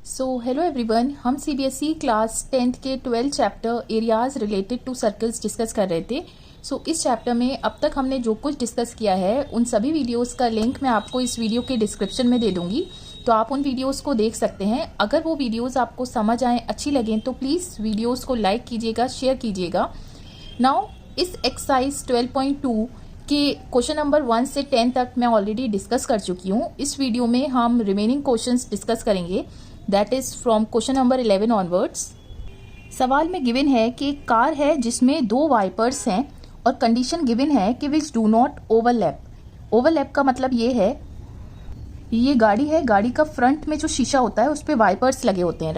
So hello everyone, हम CBSE class 10th के 12 chapter areas related to circles discuss कर रहे थे। इस चैप्टर में अब तक हमने जो कुछ डिस्कस किया है उन सभी वीडियोस का लिंक मैं आपको इस वीडियो के डिस्क्रिप्शन में दे दूंगी, तो आप उन वीडियोस को देख सकते हैं। अगर वो वीडियोस आपको समझ आए, अच्छी लगें तो प्लीज़ वीडियोस को लाइक कीजिएगा, शेयर कीजिएगा। नाउ इस एक्सरसाइज 12.2 कि क्वेश्चन नंबर 1 से 10 तक मैं ऑलरेडी डिस्कस कर चुकी हूँ। इस वीडियो में हम रिमेनिंग क्वेश्चंस डिस्कस करेंगे, that is from question number 11 onwards. सवाल में गिवन है कि एक कार है जिसमें दो वाइपर्स हैं और कंडीशन गिवन है कि which do not overlap. Overlap का मतलब ये है, ये गाड़ी है, गाड़ी का फ्रंट में जो शीशा होता है उस पर वाइपर्स लगे होते हैं,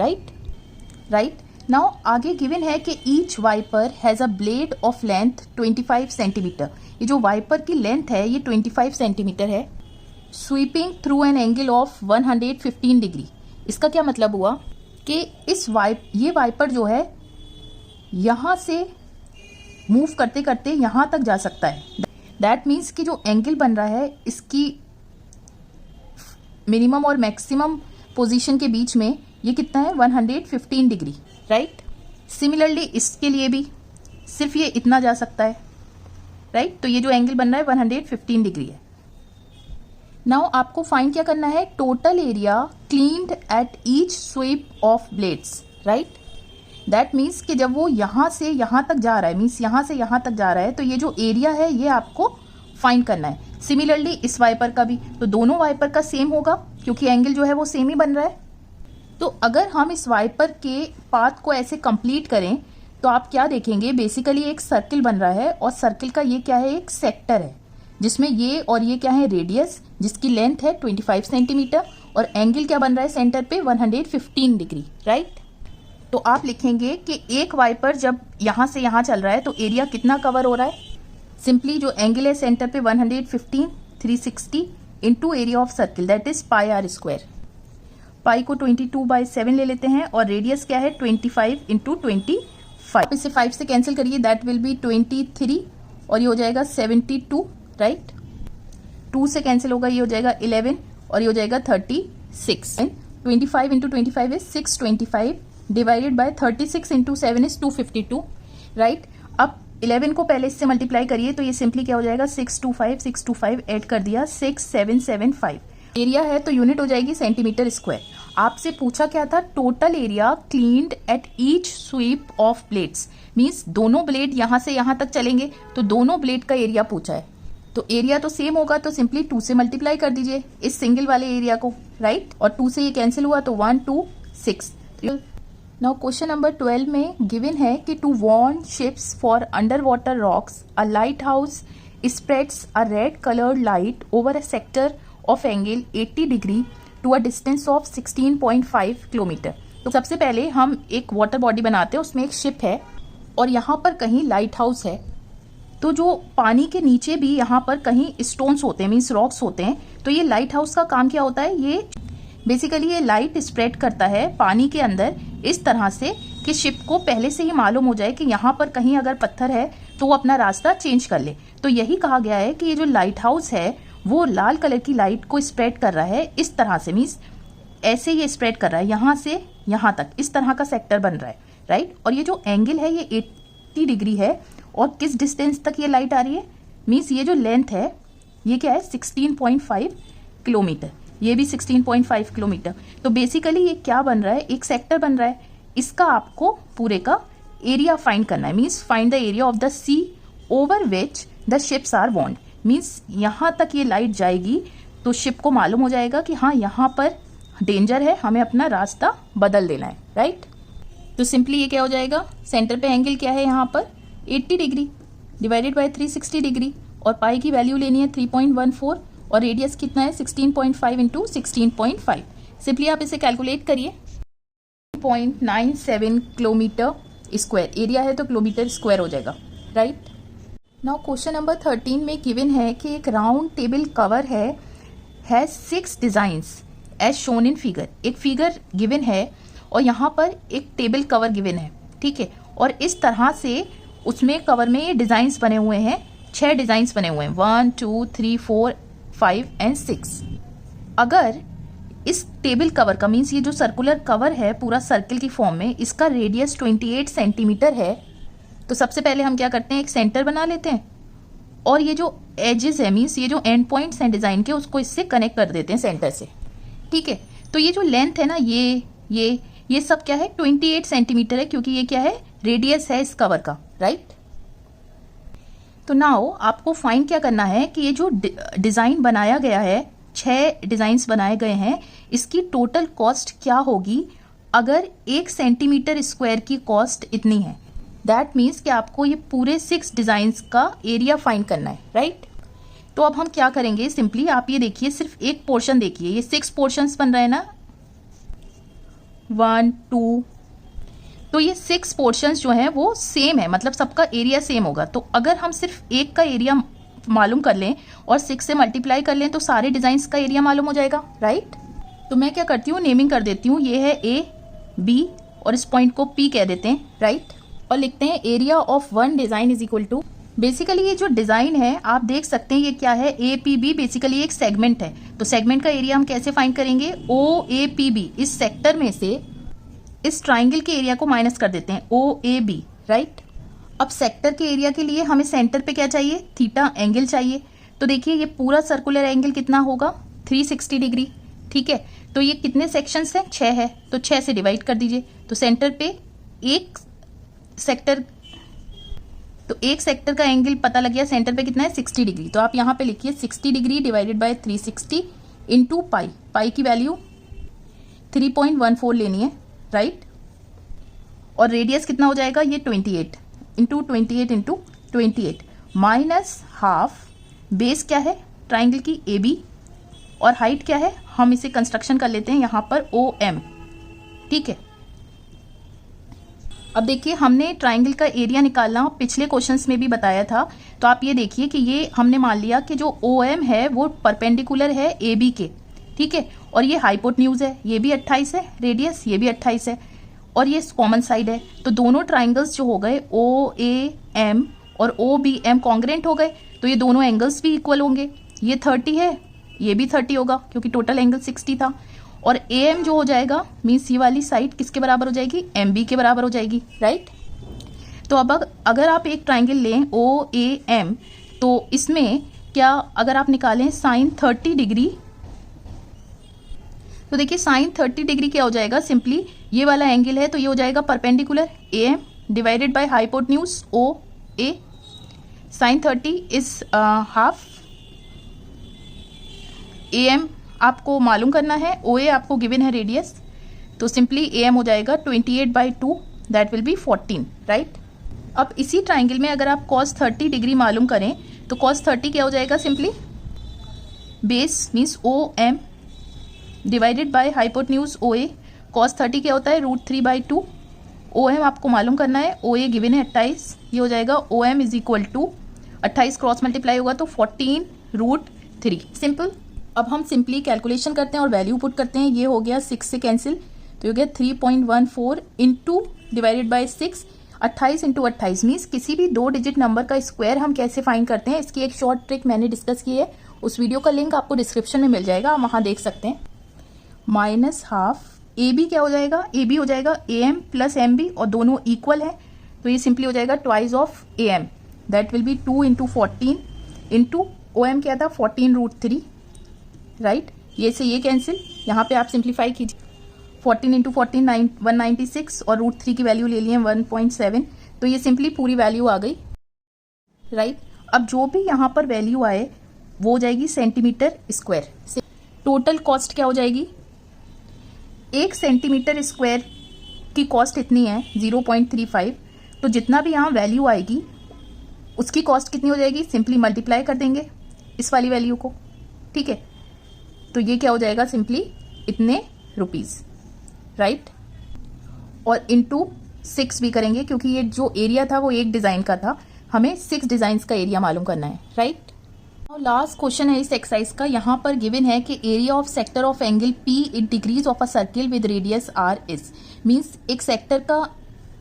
राइट। नाउ आगे गिवन है कि each wiper has a blade of length 25 centimetre. ये जो वाइपर की लेंथ है ये 25 सेंटीमीटर है, sweeping through an angle of 115 degree. इसका क्या मतलब हुआ कि ये वाइपर जो है यहाँ से मूव करते करते यहाँ तक जा सकता है। दैट मीन्स कि जो एंगल बन रहा है इसकी मिनिमम और मैक्सिमम पोजीशन के बीच में ये कितना है, 115 डिग्री, राइट। सिमिलरली इसके लिए भी सिर्फ ये इतना जा सकता है, राइट। तो ये जो एंगल बन रहा है 115 डिग्री है। नाउ आपको फाइंड क्या करना है, total area cleaned at each sweep of blades, right. That means कि जब वो यहाँ से यहाँ तक जा रहा है, मीन्स यहाँ से यहाँ तक जा रहा है, तो ये जो एरिया है ये आपको फाइंड करना है। सिमिलरली इस वाइपर का भी, तो दोनों वाइपर का सेम होगा क्योंकि एंगल जो है वो सेम ही बन रहा है। तो अगर हम इस वाइपर के पाथ को ऐसे कंप्लीट करें तो आप क्या देखेंगे, बेसिकली एक सर्किल बन रहा है और सर्किल का ये क्या है, एक सेक्टर है जिसमें ये और ये क्या है, रेडियस जिसकी लेंथ है 25 सेंटीमीटर और एंगल क्या बन रहा है सेंटर पे 115 डिग्री, राइट। तो आप लिखेंगे कि एक वाइपर जब यहाँ से यहाँ चल रहा है तो एरिया कितना कवर हो रहा है, सिंपली जो एंगल है सेंटर पे 115, 360 into area of circle that is pi R square. Pi को 22/7 ले लेते हैं और रेडियस क्या है 25 इंटू 25। इसे 5 से कैंसिल करिए, दैट विल बी 23 और ये हो जाएगा 72, राइट। 2 से कैंसिल होगा, ये हो जाएगा 11 और ये हो जाएगा 36। 25 into 25 is 625 divided by 36 into 7 is 252, right. अब 11 को पहले इससे मल्टीप्लाई करिए तो ये सिंपली क्या हो जाएगा, 625 ऐड कर दिया 6775। एरिया है तो यूनिट हो जाएगी सेंटीमीटर स्क्वायर। आपसे पूछा क्या था, total area cleaned at each sweep of blades, means दोनों ब्लेड यहाँ से यहाँ तक चलेंगे तो दोनों ब्लेड का एरिया पूछा है। तो एरिया तो सेम होगा तो सिंपली 2 से मल्टीप्लाई कर दीजिए इस सिंगल वाले एरिया को, राइट। और 2 से ये कैंसिल हुआ तो 1, 2, 6। नाउ क्वेश्चन नंबर 12 में गिवन है कि to warn ships for underwater rocks a lighthouse spreads a red coloured light over a sector of angle 80 degree to a distance of 16.5 kilometre. तो सबसे पहले हम एक वाटर बॉडी बनाते हैं, उसमें एक शिप है और यहाँ पर कहीं लाइट हाउस है। तो जो पानी के नीचे भी यहाँ पर कहीं स्टोन्स होते हैं, मीन्स रॉक्स होते हैं। तो ये लाइट हाउस का काम क्या होता है, ये बेसिकली ये लाइट स्प्रेड करता है पानी के अंदर इस तरह से कि शिप को पहले से ही मालूम हो जाए कि यहाँ पर कहीं अगर पत्थर है तो वो अपना रास्ता चेंज कर ले। तो यही कहा गया है कि ये जो लाइट हाउस है वो लाल कलर की लाइट को स्प्रेड कर रहा है इस तरह से, मीन्स ऐसे ये स्प्रेड कर रहा है यहाँ से यहाँ तक, इस तरह का सेक्टर बन रहा है, राइट। और ये जो एंगल है ये 80 डिग्री है और किस डिस्टेंस तक ये लाइट आ रही है, मीन्स ये जो लेंथ है ये क्या है 16.5 किलोमीटर, ये भी 16.5 किलोमीटर। तो बेसिकली ये क्या बन रहा है, एक सेक्टर बन रहा है। इसका आपको पूरे का एरिया फाइंड करना है, means find the area of the sea over which the ships are warned. Means यहाँ तक ये लाइट जाएगी तो शिप को मालूम हो जाएगा कि हाँ यहाँ पर डेंजर है, हमें अपना रास्ता बदल देना है, राइट। तो सिंपली ये क्या हो जाएगा, सेंटर पे एंगल क्या है यहाँ पर 80 डिग्री डिवाइडेड बाय 360 डिग्री और पाई की वैल्यू लेनी है 3.14 और रेडियस कितना है 16.5 इंटू 16.5। सिंपली आप इसे कैलकुलेट करिए, 0.97 किलोमीटर स्क्वायर एरिया है तो किलोमीटर स्क्वायर हो जाएगा, राइट। नाउ क्वेश्चन नंबर 13 में गिवन है कि एक राउंड टेबल कवर है 6 designs as shown in figure. एक फिगर गिवन है और यहाँ पर एक टेबल कवर गिवन है, ठीक है। और इस तरह से उसमें कवर में ये डिजाइन्स बने हुए हैं, 6 डिजाइन्स बने हुए हैं, 1, 2, 3, 4, 5 एंड 6। अगर इस टेबल कवर का मीन्स ये जो सर्कुलर कवर है पूरा सर्कल की फॉर्म में, इसका रेडियस 28 सेंटीमीटर है। तो सबसे पहले हम क्या करते हैं, एक सेंटर बना लेते हैं और ये जो एजेस है मीन्स ये जो एंड पॉइंट्स हैं डिज़ाइन के, उसको इससे कनेक्ट कर देते हैं सेंटर से। ठीक है, तो ये जो लेंथ है ना, ये सब क्या है, 28 सेंटीमीटर है, क्योंकि ये क्या है, रेडियस है इस कवर का, राइट। तो नाउ आपको फाइंड क्या करना है कि ये जो डिज़ाइन बनाया गया है, 6 डिज़ाइंस बनाए गए हैं, इसकी टोटल कॉस्ट क्या होगी अगर 1 सेंटीमीटर स्क्वायर की कॉस्ट इतनी है। दैट मीन्स कि आपको ये पूरे 6 डिज़ाइंस का एरिया फाइंड करना है, राइट। तो अब हम क्या करेंगे, सिंपली आप ये देखिए, सिर्फ एक पोर्शन देखिए, ये 6 पोर्शंस बन रहे हैं ना, 1 2, तो ये 6 पोर्शंस जो हैं वो सेम है, मतलब सबका एरिया सेम होगा। तो अगर हम सिर्फ एक का एरिया मालूम कर लें और 6 से मल्टीप्लाई कर लें तो सारे डिज़ाइंस का एरिया मालूम हो जाएगा, राइट। तो मैं क्या करती हूँ, नेमिंग कर देती हूँ, ये है A B और इस पॉइंट को P कह देते हैं, राइट। और लिखते हैं area of one design is equal to, basically ये जो डिज़ाइन है आप देख सकते हैं ये क्या है, APB बेसिकली एक सेगमेंट है। तो सेगमेंट का एरिया हम कैसे फाइंड करेंगे, OAPB, इस सेक्टर में से इस ट्राइंगल के एरिया को माइनस कर देते हैं, OAB, राइट। अब सेक्टर के एरिया के लिए हमें सेंटर पे क्या चाहिए, थीटा एंगल चाहिए। तो देखिए ये पूरा सर्कुलर एंगल कितना होगा, 360 डिग्री, ठीक है। तो ये कितने सेक्शंस हैं, 6 है, तो 6 से डिवाइड कर दीजिए। तो सेंटर पे एक सेक्टर का एंगल पता लग गया, सेंटर पे कितना है, 60 डिग्री। तो आप यहाँ पे लिखिए 60 degree divided by 360 into pi, pi की वैल्यू 3.14 लेनी है, राइट। और रेडियस कितना हो जाएगा, ये 28 इंटू 28 माइनस हाफ, बेस क्या है ट्राइंगल की AB और हाइट क्या है, हम इसे कंस्ट्रक्शन कर लेते हैं यहाँ पर OM, ठीक है। अब देखिए हमने ट्राइंगल का एरिया निकालना पिछले क्वेश्चंस में भी बताया था। तो आप ये देखिए कि ये हमने मान लिया कि जो OM है वो परपेंडिकुलर है AB के, ठीक है। और ये हाइपोटेन्यूज है, ये भी 28 है, रेडियस ये भी 28 है और ये कॉमन साइड है। तो दोनों ट्राइंगल्स जो हो गए OAM और OBM कॉन्ग्रेंट हो गए, तो ये दोनों एंगल्स भी इक्वल होंगे। ये 30 है, ये भी 30 होगा क्योंकि टोटल एंगल 60 था। और AM जो हो जाएगा मीन्स ये वाली साइड किसके बराबर हो जाएगी, MB के बराबर हो जाएगी, राइट। तो अब अगर आप एक ट्राइंगल लें OAM, तो इसमें क्या अगर आप निकालें साइन 30 डिग्री, तो देखिए साइन 30 डिग्री क्या हो जाएगा, सिंपली ये वाला एंगल है तो ये हो जाएगा perpendicular AM divided by hypotenuse OA। Sine 30 is half, AM आपको मालूम करना है, OA आपको गिवन है रेडियस, तो सिंपली AM हो जाएगा 28/2, दैट विल बी 14, राइट। अब इसी ट्राइंगल में अगर आप cos 30 डिग्री मालूम करें तो cos 30 क्या हो जाएगा, simply base means OM divided by hypotenuse OA। cos 30 क्या होता है, √3/2। OM आपको मालूम करना है, OA गिवन है 28, ये हो जाएगा OM is equal to 28 cross multiply होगा तो 14√3, सिंपल। अब हम सिंपली कैलकुलेशन करते हैं और वैल्यू पुट करते हैं, ये हो गया 6 से कैंसिल, तो ये हो गया 3.14 into divided by 6, 28 into 28 means किसी भी 2 डिजिट नंबर का स्क्वायर हम कैसे फाइंड करते हैं, इसकी एक शॉर्ट ट्रिक मैंने डिस्कस की है, उस वीडियो का लिंक आपको डिस्क्रिप्शन में मिल जाएगा, आप वहाँ देख सकते हैं। माइनस हाफ AB क्या हो जाएगा, AB हो जाएगा AM प्लस MB और दोनों इक्वल है, तो ये सिंपली हो जाएगा twice of AM, that will be 2 into 14 into OM क्या था 14√3, राइट। ये से ये कैंसिल, यहाँ पे आप सिंप्लीफाई कीजिए, 14 इंटू 14 196 और √3 की वैल्यू ले लिए 1.7, तो ये सिंपली पूरी वैल्यू आ गई, राइट। अब जो भी यहाँ पर वैल्यू आए वो हो जाएगी सेंटीमीटर स्क्वायर। टोटल कॉस्ट क्या हो जाएगी, 1 सेंटीमीटर स्क्वायर की कॉस्ट इतनी है 0.35, तो जितना भी यहाँ वैल्यू आएगी उसकी कॉस्ट कितनी हो जाएगी, सिंपली मल्टीप्लाई कर देंगे इस वाली वैल्यू को, ठीक है। तो ये क्या हो जाएगा, सिंपली इतने रुपीज़, राइट। और इंटू 6 भी करेंगे क्योंकि ये जो एरिया था वो एक डिज़ाइन का था, हमें 6 डिज़ाइंस का एरिया मालूम करना है, राइट। और लास्ट क्वेश्चन है इस एक्सरसाइज का, यहाँ पर गिवन है कि area of sector of angle P in degrees of a circle with radius R is, means एक सेक्टर का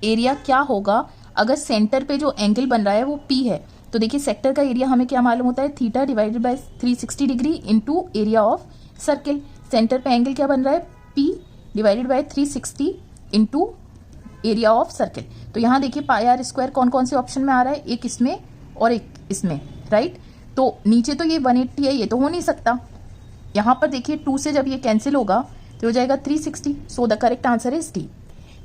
एरिया क्या होगा अगर सेंटर पे जो एंगल बन रहा है वो P है। तो देखिए सेक्टर का एरिया हमें क्या मालूम होता है, theta divided by 360 degree into area of circle. Centre पे एंगल क्या बन रहा है, P divided by 360 into area of circle. तो यहाँ देखिए पाई आर स्क्वायर कौन कौन से ऑप्शन में आ रहा है, एक इसमें और एक इसमें, राइट। तो नीचे तो ये 180 है, ये तो हो नहीं सकता। यहाँ पर देखिए 2 से जब ये कैंसिल होगा तो हो जाएगा 360। So the correct answer is D.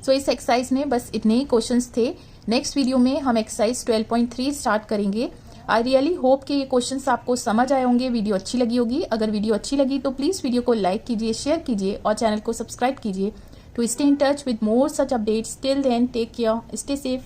So इस एक्सरसाइज में बस इतने ही क्वेश्चंस थे। नेक्स्ट वीडियो में हम एक्सरसाइज 12.3 स्टार्ट करेंगे। आई रियली होप कि ये क्वेश्चंस आपको समझ आए होंगे, वीडियो अच्छी लगी होगी। अगर वीडियो अच्छी लगी तो प्लीज़ वीडियो को लाइक कीजिए, शेयर कीजिए और चैनल को सब्सक्राइब कीजिए to stay in touch with more such updates. Till then take care, stay safe.